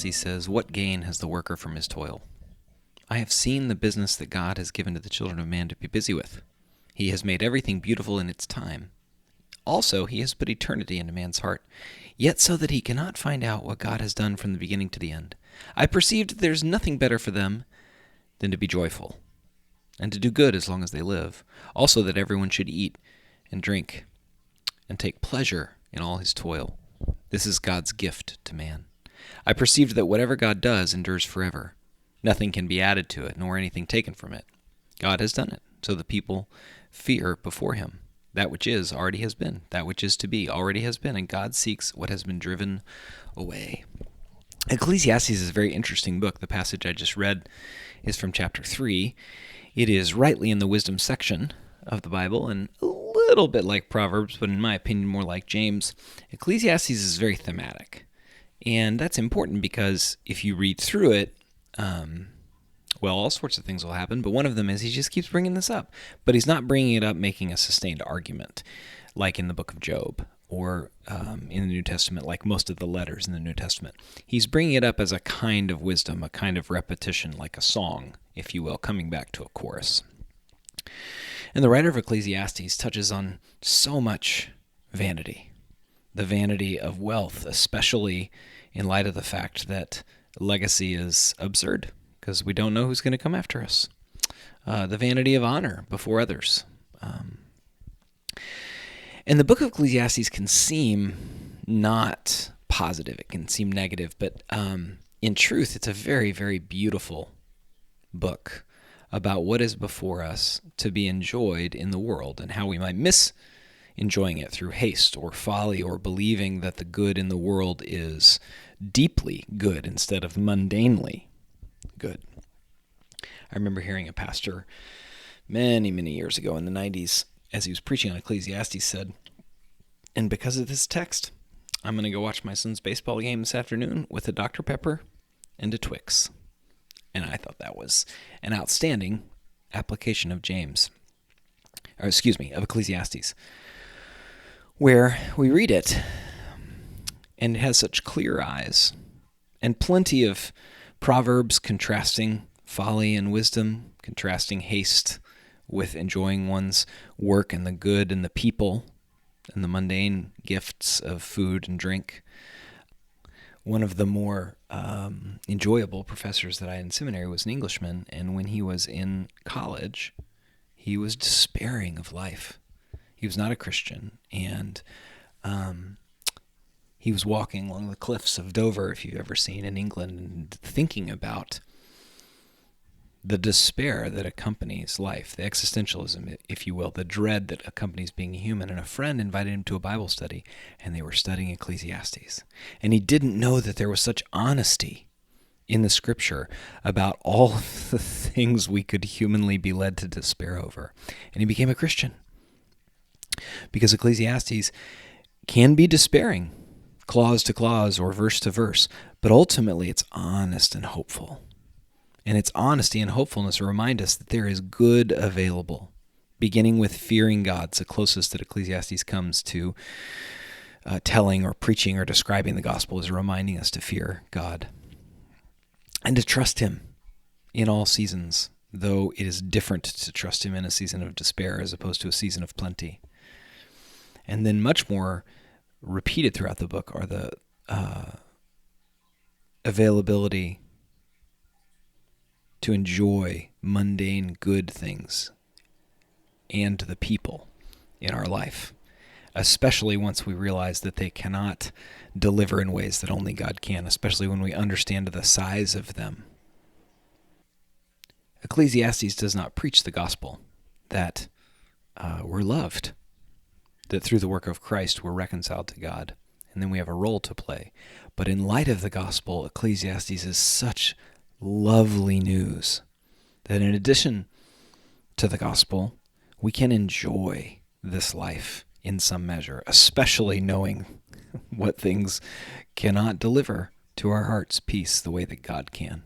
Ecclesiastes says, "What gain has the worker from his toil? I have seen the business that God has given to the children of man to be busy with. He has made everything beautiful in its time. Also, he has put eternity into man's heart, yet so that he cannot find out what God has done from the beginning to the end. I perceived that there is nothing better for them than to be joyful, and to do good as long as they live. Also that everyone should eat and drink, and take pleasure in all his toil. This is God's gift to man. I perceived that whatever God does endures forever. Nothing can be added to it, nor anything taken from it. God has done it, so the people fear before him. That which is already has been. That which is to be already has been, and God seeks what has been driven away." Ecclesiastes is a very interesting book. The passage I just read is from chapter 3. It is rightly in the wisdom section of the Bible, and a little bit like Proverbs, but in my opinion more like James. Ecclesiastes is very thematic, and that's important because if you read through it, all sorts of things will happen, but one of them is he just keeps bringing this up. But he's not bringing it up making a sustained argument, like in the book of Job, or in the New Testament, like most of the letters in the New Testament. He's bringing it up as a kind of wisdom, a kind of repetition, like a song, if you will, coming back to a chorus. And the writer of Ecclesiastes touches on so much vanity, the vanity of wealth, especially in light of the fact that legacy is absurd, because we don't know who's going to come after us. The vanity of honor before others. And the book of Ecclesiastes can seem not positive. It can seem negative, but in truth, it's a very, very beautiful book about what is before us to be enjoyed in the world and how we might miss enjoying it through haste or folly or believing that the good in the world is deeply good instead of mundanely good. I remember hearing a pastor many, many years ago in the 90s, as he was preaching on Ecclesiastes, said, "And because of this text, I'm going to go watch my son's baseball game this afternoon with a Dr. Pepper and a Twix." And I thought that was an outstanding application of of Ecclesiastes, where we read it, and it has such clear eyes, and plenty of proverbs contrasting folly and wisdom, contrasting haste with enjoying one's work and the good and the people and the mundane gifts of food and drink. One of the more enjoyable professors that I had in seminary was an Englishman, and when he was in college, he was despairing of life. He was not a Christian, and he was walking along the cliffs of Dover, if you've ever seen, in England, and thinking about the despair that accompanies life, the existentialism, if you will, the dread that accompanies being human. And a friend invited him to a Bible study, and they were studying Ecclesiastes. And he didn't know that there was such honesty in the scripture about all of the things we could humanly be led to despair over. And he became a Christian, because Ecclesiastes can be despairing, clause to clause or verse to verse, but ultimately it's honest and hopeful. And its honesty and hopefulness remind us that there is good available, beginning with fearing God. It's the closest that Ecclesiastes comes to telling or preaching or describing the gospel, is reminding us to fear God and to trust him in all seasons, though it is different to trust him in a season of despair as opposed to a season of plenty. And then much more repeated throughout the book are the availability to enjoy mundane good things and the people in our life, especially once we realize that they cannot deliver in ways that only God can, especially when we understand the size of them. Ecclesiastes does not preach the gospel that we're loved, that through the work of Christ we're reconciled to God, and then we have a role to play. But in light of the gospel, Ecclesiastes is such lovely news that in addition to the gospel, we can enjoy this life in some measure, especially knowing what things cannot deliver to our heart's peace the way that God can.